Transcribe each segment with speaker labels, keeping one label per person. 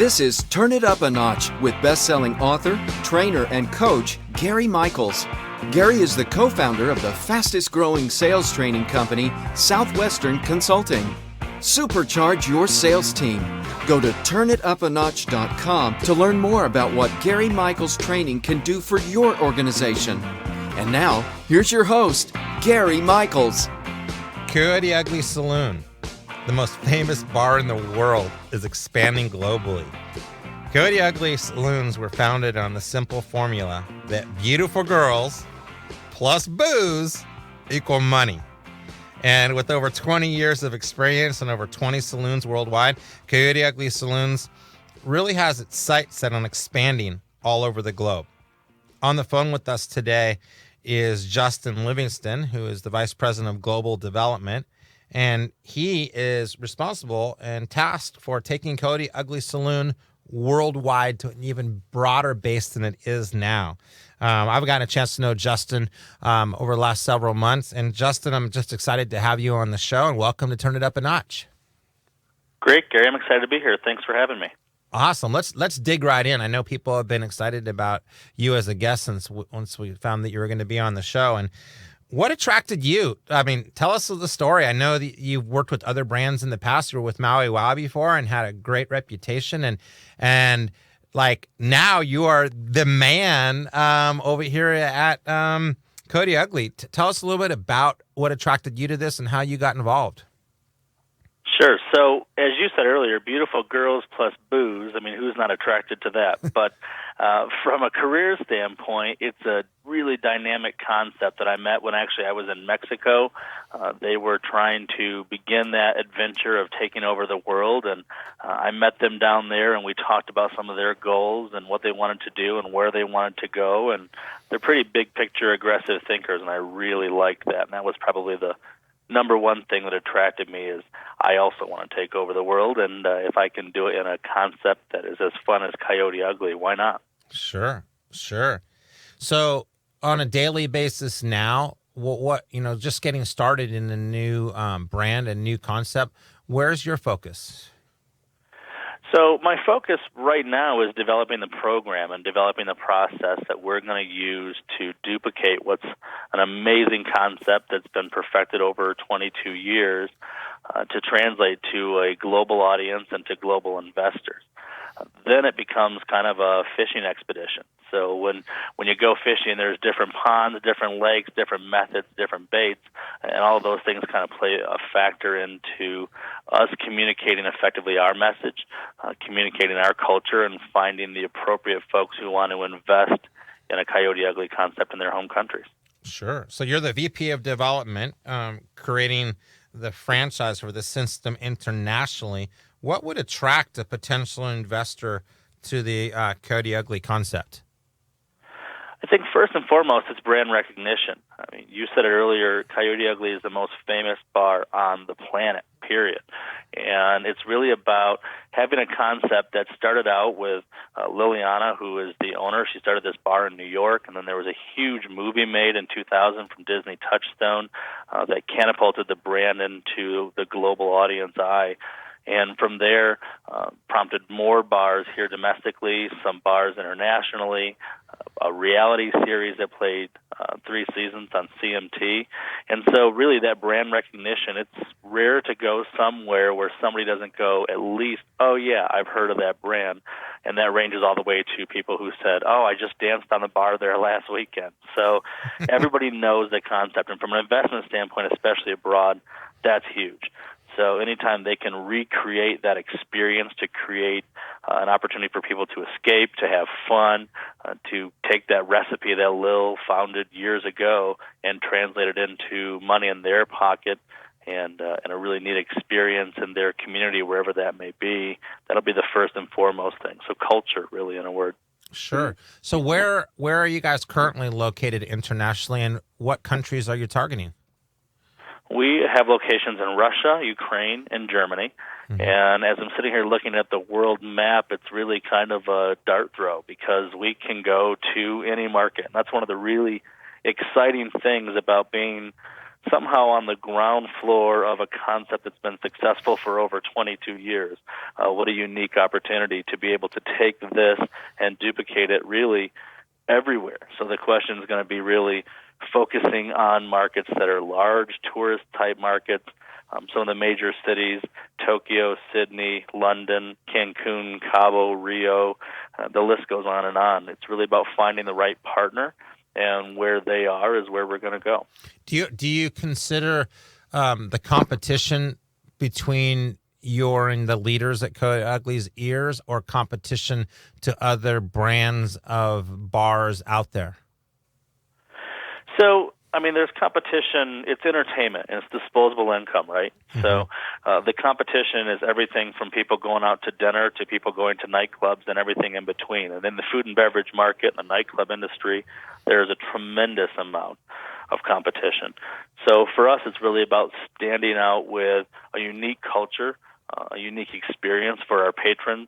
Speaker 1: This is Turn It Up a Notch with best-selling author, trainer, and coach Gary Michels. Gary is the co-founder of the fastest-growing sales training company, Southwestern Consulting. Supercharge your sales team. Go to turnitapanotch.com to learn more about what Gary Michels training can do for your organization. And now, here's your host, Gary Michels.
Speaker 2: Coyote Ugly Saloon, the most famous bar in the world, is expanding globally. Coyote Ugly Saloons were founded on the simple formula that beautiful girls plus booze equal money. And with over 20 years of experience and over 20 saloons worldwide, Coyote Ugly Saloons really has its sights set on expanding all over the globe. On the phone with us today is Justin Livingston, who is the Vice President of Global Development. And he is responsible and tasked for taking Coyote Ugly Saloon worldwide to an even broader base than it is now. I've gotten a chance to know Justin over the last several months. And Justin, I'm just excited to have you on the show, and welcome to Turn It Up a Notch.
Speaker 3: Great, Gary. I'm excited to be here. Thanks for having me.
Speaker 2: Awesome. Let's dig right in. I know people have been excited about you as a guest once we found that you were going to be on the show. And what attracted you? I mean, tell us the story. I know that you've worked with other brands in the past. You were with Maui Wow before and had a great reputation. And like now you are the man over here at Coyote Ugly. Tell us a little bit about what attracted you to this and how you got involved.
Speaker 3: Sure. So, as you said earlier, beautiful girls plus booze. I mean, who's not attracted to that? But from a career standpoint, it's a really dynamic concept that I met when actually I was in Mexico. They were trying to begin that adventure of taking over the world, and I met them down there, and we talked about some of their goals and what they wanted to do and where they wanted to go. And they're pretty big picture, aggressive thinkers, and I really liked that. And that was probably the number one thing that attracted me is I also want to take over the world, and if I can do it in a concept that is as fun as Coyote Ugly, why not?
Speaker 2: Sure. So on a daily basis now, what just getting started in a new brand, a new concept, where's your focus?
Speaker 3: So my focus right now is developing the program and developing the process that we're going to use to duplicate what's an amazing concept that's been perfected over 22 years to translate to a global audience and to global investors. Then it becomes kind of a fishing expedition. So when you go fishing, there's different ponds, different lakes, different methods, different baits, and all of those things kind of play a factor into us communicating effectively our message, communicating our culture, and finding the appropriate folks who want to invest in a Coyote Ugly concept in their home countries.
Speaker 2: Sure. So you're the VP of Development, creating the franchise for the system internationally. What would attract a potential investor to the Coyote Ugly concept?
Speaker 3: I think first and foremost, it's brand recognition. I mean, you said it earlier, Coyote Ugly is the most famous bar on the planet, period. And it's really about having a concept that started out with Liliana, who is the owner. She started this bar in New York, and then there was a huge movie made in 2000 from Disney Touchstone that catapulted the brand into the global audience eye. And from there, prompted more bars here domestically, some bars internationally, a reality series that played 3 seasons on CMT. And so really that brand recognition, it's rare to go somewhere where somebody doesn't go at least, oh, yeah, I've heard of that brand. And that ranges all the way to people who said, oh, I just danced on the bar there last weekend. So everybody knows the concept. And from an investment standpoint, especially abroad, that's huge. So anytime they can recreate that experience to create an opportunity for people to escape, to have fun, to take that recipe that Lil founded years ago and translate it into money in their pocket and a really neat experience in their community, wherever that may be, that'll be the first and foremost thing. So culture, really, in a word.
Speaker 2: Sure. So where are you guys currently located internationally, and what countries are you targeting?
Speaker 3: We have locations in Russia, Ukraine, and Germany. Mm-hmm. And as I'm sitting here looking at the world map, it's really kind of a dart throw because we can go to any market. And that's one of the really exciting things about being somehow on the ground floor of a concept that's been successful for over 22 years. What a unique opportunity to be able to take this and duplicate it really everywhere. So the question is going to be really focusing on markets that are large, tourist-type markets, some of the major cities, Tokyo, Sydney, London, Cancun, Cabo, Rio, the list goes on and on. It's really about finding the right partner, and where they are is where we're going to go.
Speaker 2: Do you consider the competition between you and the leaders at Coyote Ugly's ears, or competition to other brands of bars out there?
Speaker 3: So, I mean, there's competition. It's entertainment, and it's disposable income, right? Mm-hmm. So the competition is everything from people going out to dinner to people going to nightclubs and everything in between. And in the food and beverage market and the nightclub industry, there's a tremendous amount of competition. So for us, it's really about standing out with a unique culture, a unique experience for our patrons.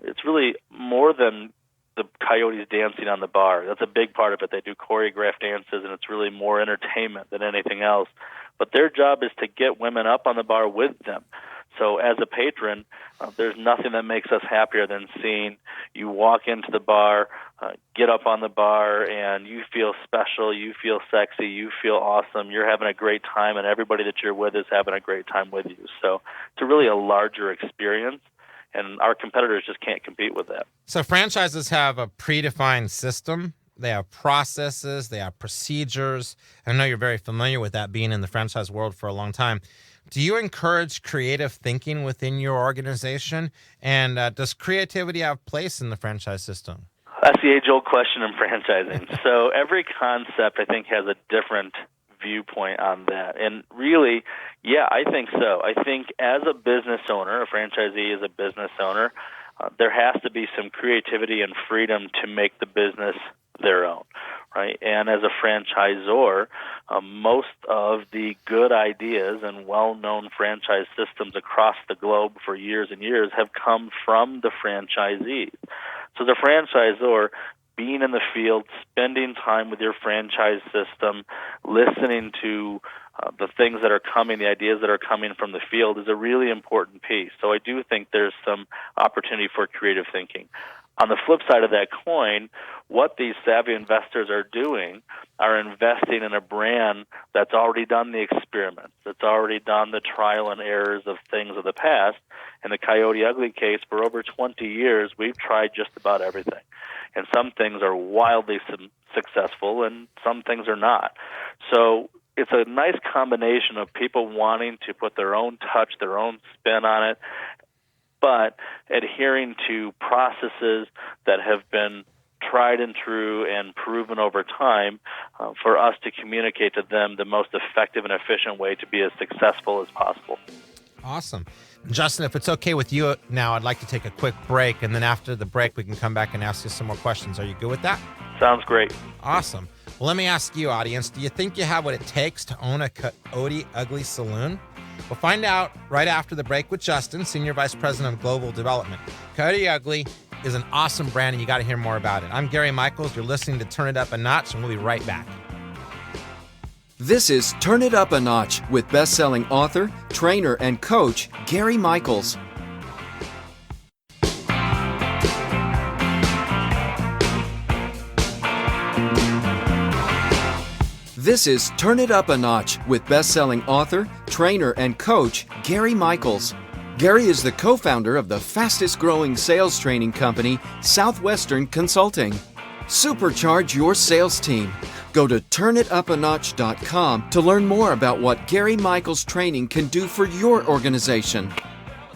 Speaker 3: It's really more than the Coyotes dancing on the bar. That's a big part of it. They do choreographed dances, and it's really more entertainment than anything else. But their job is to get women up on the bar with them. So as a patron, there's nothing that makes us happier than seeing you walk into the bar, get up on the bar, and you feel special, you feel sexy, you feel awesome, you're having a great time, and everybody that you're with is having a great time with you. So it's really a larger experience, and our competitors just can't compete with that.
Speaker 2: So franchises have a predefined system. They have processes. They have procedures. I know you're very familiar with that, being in the franchise world for a long time. Do you encourage creative thinking within your organization? And does creativity have place in the franchise system?
Speaker 3: That's the age-old question in franchising. So every concept, I think, has a different viewpoint on that. And really, yeah, I think so. I think as a business owner, a franchisee is a business owner, there has to be some creativity and freedom to make the business their own, right? And as a franchisor, most of the good ideas and well-known franchise systems across the globe for years and years have come from the franchisees. So the franchisor, being in the field, spending time with your franchise system, listening to the things that are coming, the ideas that are coming from the field is a really important piece. So I do think there's some opportunity for creative thinking. On the flip side of that coin, what these savvy investors are doing are investing in a brand that's already done the experiments, that's already done the trial and errors of things of the past. In the Coyote Ugly case, for over 20 years, we've tried just about everything. And some things are wildly successful, and some things are not. So it's a nice combination of people wanting to put their own touch, their own spin on it, but adhering to processes that have been tried and true and proven over time for us to communicate to them the most effective and efficient way to be as successful as possible.
Speaker 2: Awesome. Justin, if it's okay with you now, I'd like to take a quick break, and then after the break, we can come back and ask you some more questions. Are you good with that?
Speaker 3: Sounds great.
Speaker 2: Awesome. Well, let me ask you, audience, do you think you have what it takes to own a Coyote Ugly Saloon? We'll find out right after the break with Justin, Senior Vice President of Global Development. Coyote Ugly is an awesome brand, and you got to hear more about it. I'm Gary Michels. You're listening to Turn It Up a Notch, and we'll be right back.
Speaker 1: This is Turn It Up a Notch with best-selling author, trainer, and coach Gary Michels. This is Turn It Up a Notch with best-selling author, trainer, and coach Gary Michels. Gary is the co-founder of the fastest-growing sales training company, Southwestern Consulting. Supercharge your sales team. Go to turnitapanotch.com to learn more about what Gary Michels training can do for your organization.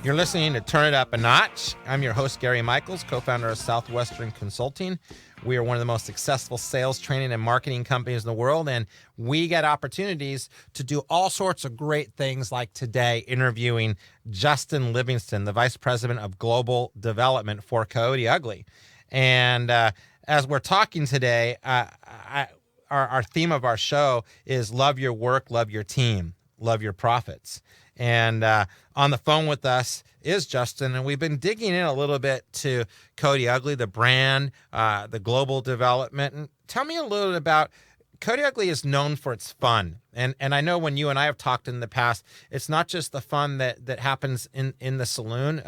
Speaker 2: You're listening to Turn It Up a Notch. I'm your host, Gary Michels, co-founder of Southwestern Consulting. We are one of the most successful sales training and marketing companies in the world, and we get opportunities to do all sorts of great things, like today interviewing Justin Livingston, the Vice President of Global Development for Coyote Ugly. And as we're talking today, our theme of our show is love your work, love your team, love your profits. And on the phone with us is Justin, and we've been digging in a little bit to Coyote Ugly, the brand, the global development. And tell me a little bit about Coyote Ugly is known for its fun. And I know when you and I have talked in the past, it's not just the fun that happens in the saloon,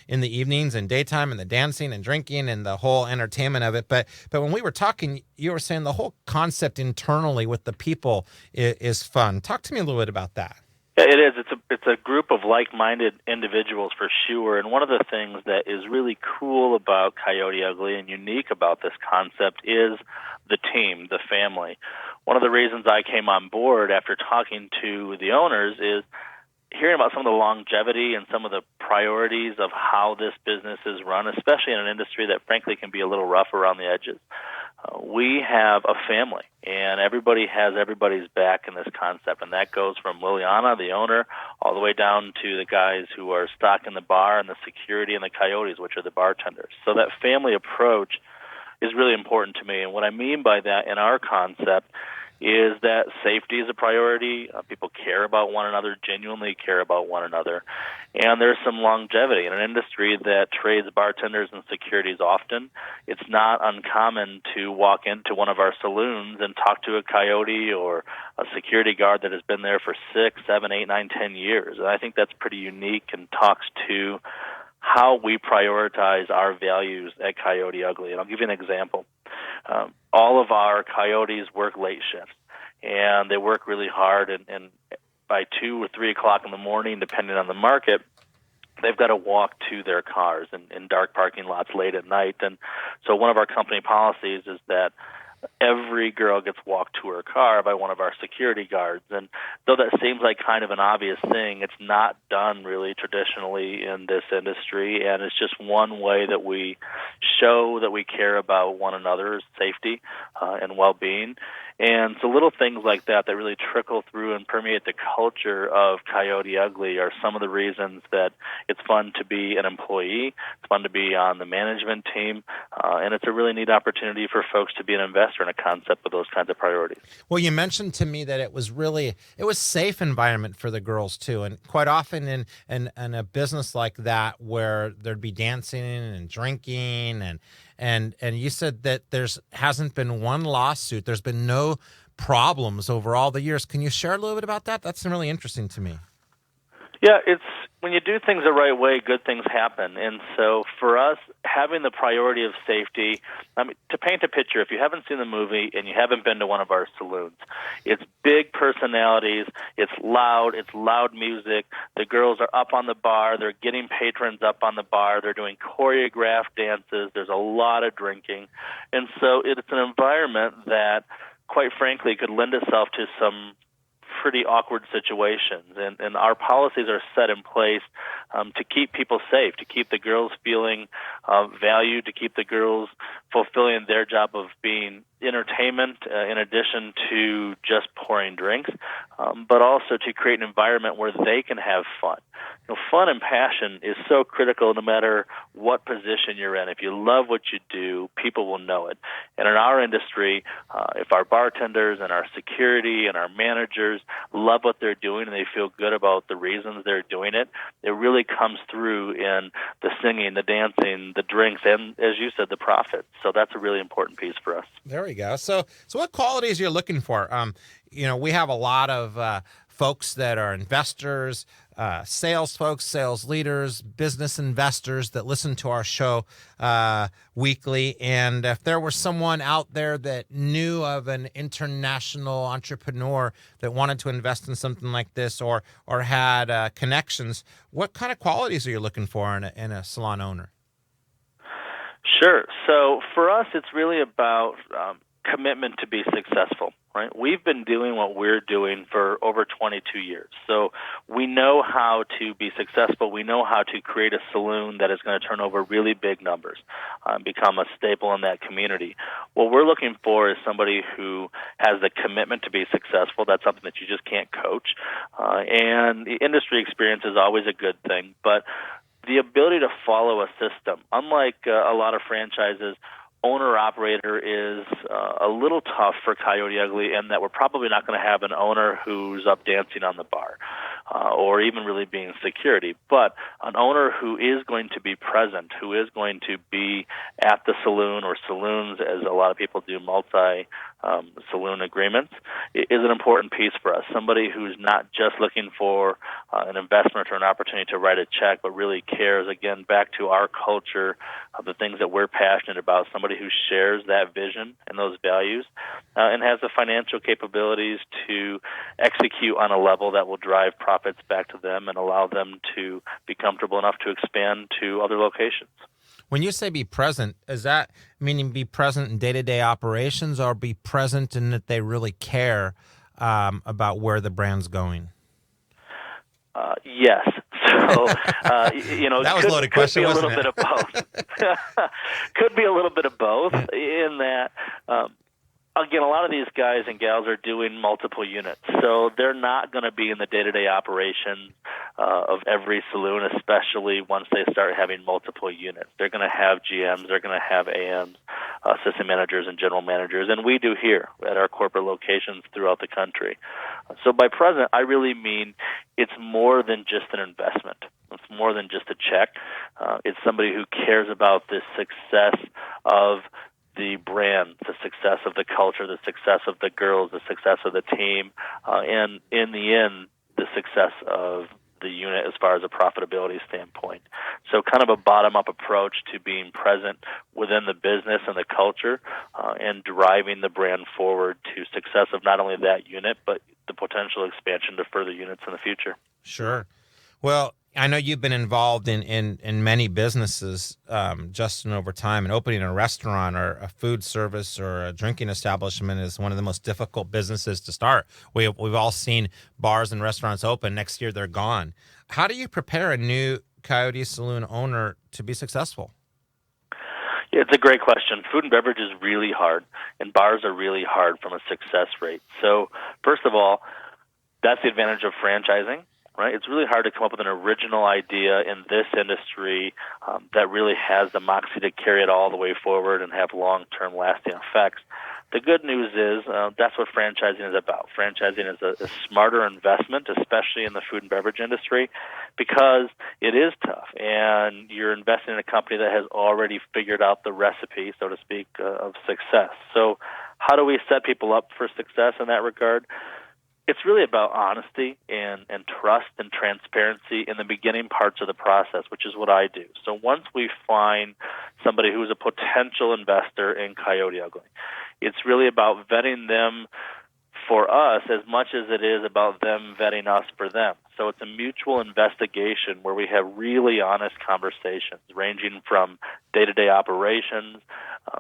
Speaker 2: in the evenings and daytime and the dancing and drinking and the whole entertainment of it. But when we were talking, you were saying the whole concept internally with the people is fun. Talk to me a little bit about that.
Speaker 3: Yeah, it is. It's a group of like-minded individuals for sure. And one of the things that is really cool about Coyote Ugly and unique about this concept is the team, the family. One of the reasons I came on board after talking to the owners is hearing about some of the longevity and some of the priorities of how this business is run, especially in an industry that frankly can be a little rough around the edges. We have a family, and everybody has everybody's back in this concept, and that goes from Liliana, the owner, all the way down to the guys who are stocking the bar and the security and the coyotes, which are the bartenders. So that family approach is really important to me, and what I mean by that in our concept is that safety is a priority. People care about one another, genuinely care about one another. And there's some longevity in an industry that trades bartenders and securities often. It's not uncommon to walk into one of our saloons and talk to a coyote or a security guard that has been there for 6, 7, 8, 9, 10 years. And I think that's pretty unique and talks to how we prioritize our values at Coyote Ugly. And I'll give you an example. All of our coyotes work late shifts, and they work really hard, and by 2 or 3 o'clock in the morning, depending on the market, they've got to walk to their cars in dark parking lots late at night. And so one of our company policies is that every girl gets walked to her car by one of our security guards. And though that seems like kind of an obvious thing, it's not done really traditionally in this industry, and it's just one way that we show that we care about one another's safety and well-being. And so little things like that that really trickle through and permeate the culture of Coyote Ugly are some of the reasons that it's fun to be an employee, it's fun to be on the management team, and it's a really neat opportunity for folks to be an investor in a concept with those kinds of priorities.
Speaker 2: Well, you mentioned to me that it was safe environment for the girls too, and quite often in a business like that where there'd be dancing and drinking and you said that hasn't been one lawsuit. There's been no problems over all the years. Can you share a little bit about that? That's really interesting to me.
Speaker 3: Yeah, it's when you do things the right way, good things happen. And so for us, having the priority of safety, to paint a picture, if you haven't seen the movie and you haven't been to one of our saloons, it's big personalities, it's loud music, the girls are up on the bar, they're getting patrons up on the bar, they're doing choreographed dances, there's a lot of drinking. And so it's an environment that, quite frankly, could lend itself to some pretty awkward situations, and our policies are set in place to keep people safe, to keep the girls feeling valued, to keep the girls fulfilling their job of being entertainment in addition to just pouring drinks, but also to create an environment where they can have fun. Fun and passion is so critical no matter what position you're in. If you love what you do, people will know it. And in our industry, if our bartenders and our security and our managers love what they're doing and they feel good about the reasons they're doing it, it really comes through in the singing, the dancing, the drinks, and, as you said, the profits. So that's a really important piece for us.
Speaker 2: There we go. So what qualities are you looking for? We have a lot of folks that are investors, sales folks, sales leaders, business investors that listen to our show weekly. And if there was someone out there that knew of an international entrepreneur that wanted to invest in something like this or had connections, what kind of qualities are you looking for in a salon owner?
Speaker 3: Sure. So for us, it's really about commitment to be successful, right? We've been doing what we're doing for over 22 years. So we know how to be successful. We know how to create a saloon that is going to turn over really big numbers, become a staple in that community. What we're looking for is somebody who has the commitment to be successful. That's something that you just can't coach. And the industry experience is always a good thing, but the ability to follow a system, unlike a lot of franchises, owner-operator is a little tough for Coyote Ugly in that we're probably not going to have an owner who's up dancing on the bar or even really being security, but an owner who is going to be present, who is going to be at the saloon or saloons, as a lot of people do saloon agreements is an important piece for us. Somebody who's not just looking for an investment or an opportunity to write a check, but really cares, again, back to our culture of the things that we're passionate about, somebody who shares that vision and those values and has the financial capabilities to execute on a level that will drive profits back to them and allow them to be comfortable enough to expand to other locations.
Speaker 2: When you say be present, is that meaning be present in day-to-day operations, or be present in that they really care about where the brand's going?
Speaker 3: Yes. So,
Speaker 2: that was a loaded question,
Speaker 3: could be a
Speaker 2: wasn't
Speaker 3: little
Speaker 2: it?
Speaker 3: bit of both. Could be a little bit of both in that, again, a lot of these guys and gals are doing multiple units. So they're not going to be in the day-to-day operations of every saloon, especially once they start having multiple units. They're going to have GMs, they're going to have AMs, assistant managers, and general managers, and we do here at our corporate locations throughout the country. So by present, I really mean it's more than just an investment. It's more than just a check. It's somebody who cares about the success of the brand, the success of the culture, the success of the girls, the success of the team, and in the end, the success of the unit as far as a profitability standpoint. So kind of a bottom-up approach to being present within the business and the culture and driving the brand forward to success of not only that unit, but the potential expansion to further units in the future.
Speaker 2: Sure. Well, I know you've been involved in many businesses, Justin, over time, and opening a restaurant or a food service or a drinking establishment is one of the most difficult businesses to start. We've all seen bars and restaurants open. Next year, they're gone. How do you prepare a new Coyote Saloon owner to be successful?
Speaker 3: Yeah, it's a great question. Food and beverage is really hard, and bars are really hard from a success rate. So, first of all, that's the advantage of franchising. Right, it's really hard to come up with an original idea in this industry that really has the moxie to carry it all the way forward and have long-term lasting effects. The good news is that's what franchising is about. Franchising is a smarter investment, especially in the food and beverage industry, because it is tough, and you're investing in a company that has already figured out the recipe, so to speak, of success. So how do we set people up for success in that regard? It's really about honesty and trust and transparency in the beginning parts of the process, which is what I do. So once we find somebody who is a potential investor in Coyote Ugly, it's really about vetting them for us as much as it is about them vetting us for them. So it's a mutual investigation where we have really honest conversations ranging from day-to-day operations,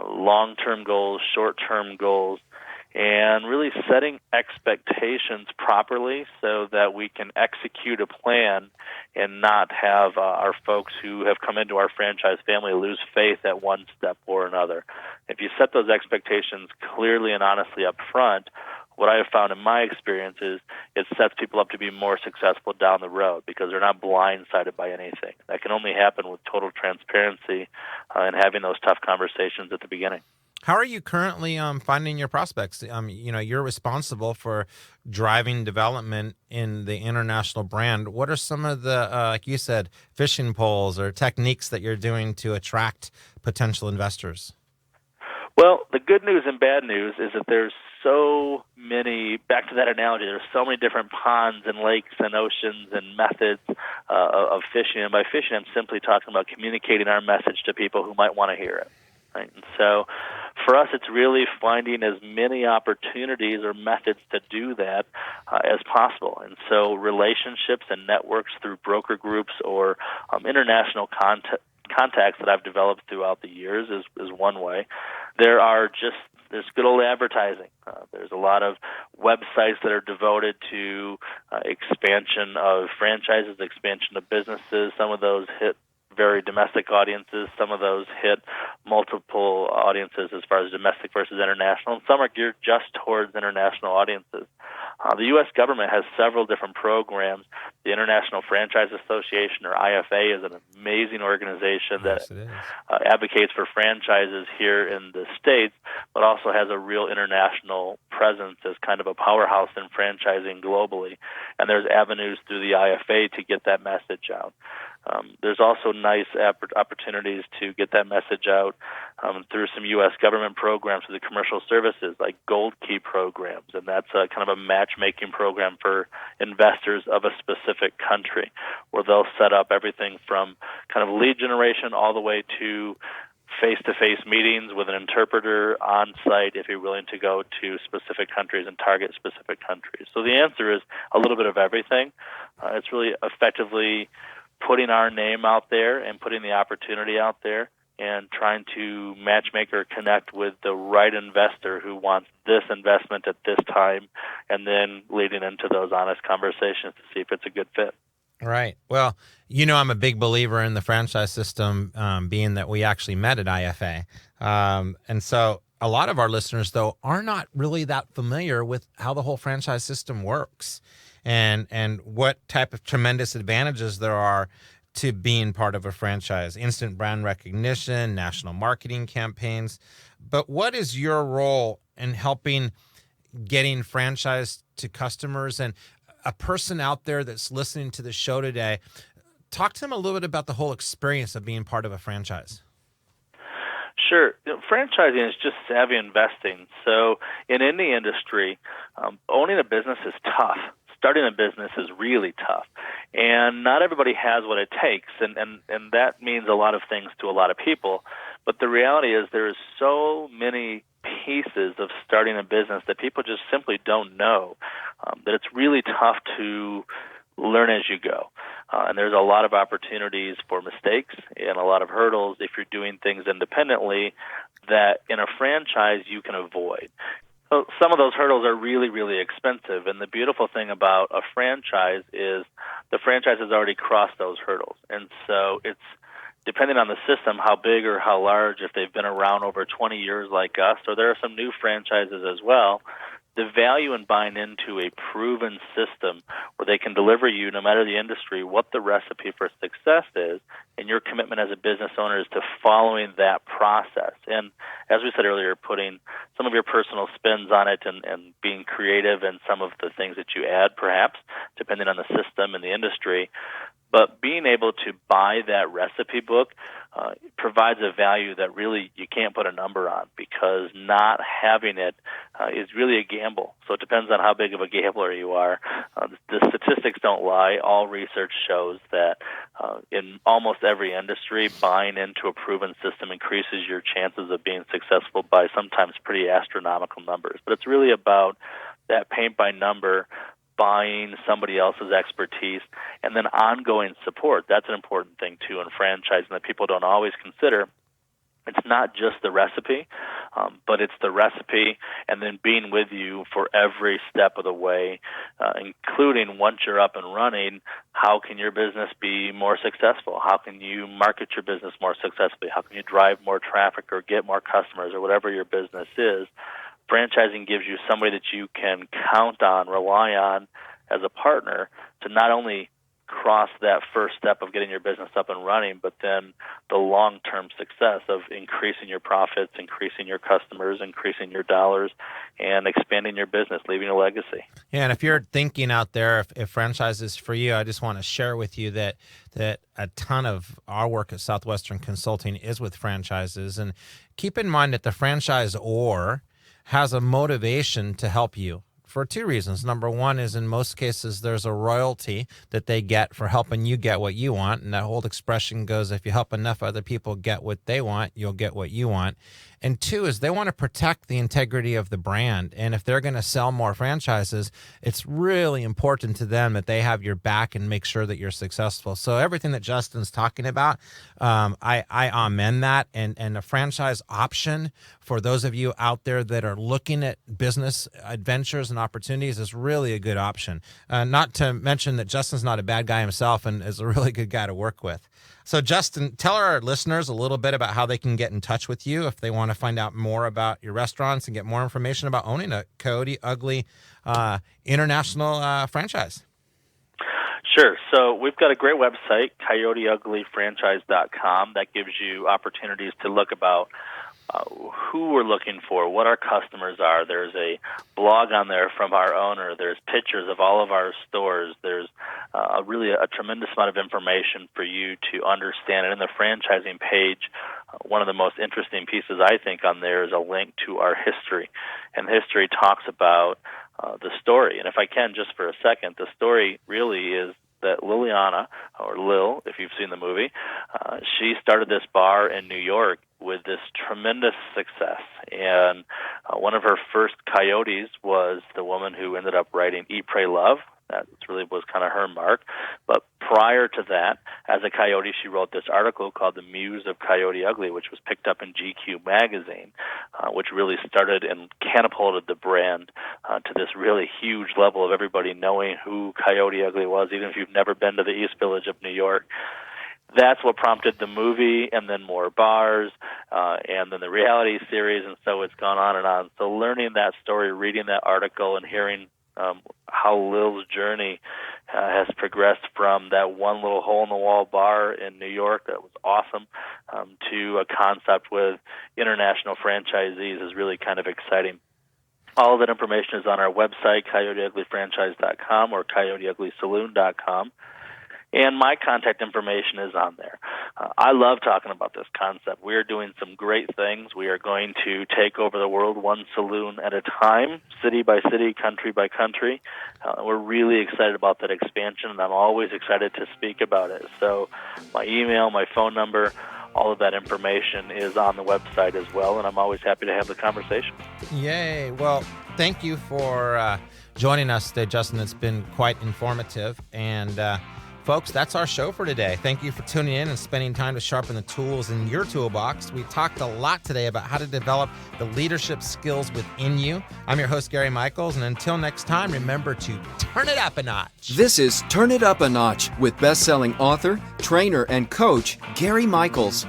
Speaker 3: long-term goals, short-term goals, and really setting expectations properly so that we can execute a plan and not have our folks who have come into our franchise family lose faith at one step or another. If you set those expectations clearly and honestly up front, what I have found in my experience is it sets people up to be more successful down the road because they're not blindsided by anything. That can only happen with total transparency and having those tough conversations at the beginning.
Speaker 2: How are you currently finding your prospects? You're responsible for driving development in the international brand. What are some of the, like you said, fishing poles or techniques that you're doing to attract potential investors?
Speaker 3: Well, the good news and bad news is that there's so many, back to that analogy, there's so many different ponds and lakes and oceans and methods of fishing. And by fishing, I'm simply talking about communicating our message to people who might want to hear it. Right? And so for us, it's really finding as many opportunities or methods to do that as possible. And so relationships and networks through broker groups or international contacts that I've developed throughout the years is one way. There's good old advertising. There's a lot of websites that are devoted to expansion of franchises, expansion of businesses. Some of those hit very domestic audiences. Some of those hit multiple audiences as far as domestic versus international, and some are geared just towards international audiences. The U.S. government has several different programs. The International Franchise Association, or IFA, is an amazing organization that advocates for franchises here in the States, but also has a real international presence as kind of a powerhouse in franchising globally. And there's avenues through the IFA to get that message out. There's also nice opportunities to get that message out through some U.S. government programs, through the commercial services like Gold Key programs, and that's kind of a matchmaking program for investors of a specific country, where they'll set up everything from kind of lead generation all the way to face-to-face meetings with an interpreter on site if you're willing to go to specific countries and target specific countries. So the answer is a little bit of everything. It's really effectively putting our name out there and putting the opportunity out there and trying to matchmake or connect with the right investor who wants this investment at this time, and then leading into those honest conversations to see if it's a good fit.
Speaker 2: Right. Well, I'm a big believer in the franchise system, being that we actually met at IFA. And so a lot of our listeners, though, are not really that familiar with how the whole franchise system works and what type of tremendous advantages there are to being part of a franchise: instant brand recognition, national marketing campaigns. But what is your role in helping getting franchise to customers? And a person out there that's listening to the show today, talk to them a little bit about the whole experience of being part of a franchise.
Speaker 3: Sure. Franchising is just savvy investing. So in any industry, owning a business is tough. Starting a business is really tough. And not everybody has what it takes, and that means a lot of things to a lot of people. But the reality is there is so many pieces of starting a business that people just simply don't know, that it's really tough to learn as you go. And there's a lot of opportunities for mistakes and a lot of hurdles if you're doing things independently that in a franchise you can avoid. So some of those hurdles are really, really expensive. And the beautiful thing about a franchise is the franchise has already crossed those hurdles. And so it's depending on the system, how big or how large, if they've been around over 20 years like us, or there are some new franchises as well, the value in buying into a proven system where they can deliver you, no matter the industry, what the recipe for success is, and your commitment as a business owner is to following that process. And as we said earlier, putting some of your personal spins on it and being creative in some of the things that you add, perhaps, depending on the system and the industry. But being able to buy that recipe book provides a value that really you can't put a number on, because not having it is really a gamble. So it depends on how big of a gambler you are. The statistics don't lie. All research shows that in almost every industry, buying into a proven system increases your chances of being successful by sometimes pretty astronomical numbers. But it's really about that paint by number, buying somebody else's expertise, and then ongoing support. That's an important thing, too, in franchising that people don't always consider. It's not just the recipe, but it's the recipe and then being with you for every step of the way, including once you're up and running, how can your business be more successful? How can you market your business more successfully? How can you drive more traffic or get more customers or whatever your business is? Franchising gives you somebody that you can count on, rely on as a partner to not only cross that first step of getting your business up and running, but then the long-term success of increasing your profits, increasing your customers, increasing your dollars, and expanding your business, leaving a legacy.
Speaker 2: Yeah, and if you're thinking out there, if franchise is for you, I just want to share with you that a ton of our work at Southwestern Consulting is with franchises. And keep in mind that the franchisor has a motivation to help you for two reasons. Number one is, in most cases, there's a royalty that they get for helping you get what you want. And that old expression goes, if you help enough other people get what they want, you'll get what you want. And two is they want to protect the integrity of the brand. And if they're going to sell more franchises, it's really important to them that they have your back and make sure that you're successful. So everything that Justin's talking about, I amen that. And a franchise option for those of you out there that are looking at business adventures and opportunities is really a good option. Not to mention that Justin's not a bad guy himself and is a really good guy to work with. So, Justin, tell our listeners a little bit about how they can get in touch with you if they want to find out more about your restaurants and get more information about owning a Coyote Ugly international franchise.
Speaker 3: Sure. So we've got a great website, coyoteuglyfranchise.com, that gives you opportunities to look about who we're looking for, what our customers are. There's a blog on there from our owner. There's pictures of all of our stores. There's really a tremendous amount of information for you to understand. And in the franchising page, one of the most interesting pieces, I think, on there is a link to our history. And history talks about the story. And if I can, just for a second, the story really is that Liliana, or Lil, if you've seen the movie, she started this bar in New York with this tremendous success. And one of her first Coyotes was the woman who ended up writing Eat, Pray, Love. That really was kind of her mark. But prior to that, as a Coyote, she wrote this article called The Muse of Coyote Ugly, which was picked up in GQ magazine, which really started and catapulted the brand to this really huge level of everybody knowing who Coyote Ugly was, even if you've never been to the East Village of New York. That's what prompted the movie, and then more bars, and then the reality series, and so it's gone on and on. So learning that story, reading that article, and hearing how Lil's journey has progressed from that one little hole-in-the-wall bar in New York that was awesome to a concept with international franchisees is really kind of exciting. All of that information is on our website, coyoteuglyfranchise.com or coyoteuglysaloon.com. And my contact information is on there. I love talking about this concept. We are doing some great things. We are going to take over the world one saloon at a time, city by city, country by country. We're really excited about that expansion, and I'm always excited to speak about it. So my email, my phone number, all of that information is on the website as well, and I'm always happy to have the conversation.
Speaker 2: Yay. Well, thank you for joining us today, Justin. It's been quite informative. And folks, that's our show for today. Thank you for tuning in and spending time to sharpen the tools in your toolbox. We talked a lot today about how to develop the leadership skills within you. I'm your host, Gary Michels, and until next time, remember to turn it up a notch.
Speaker 1: This is Turn It Up a Notch with best-selling author, trainer, and coach Gary Michels.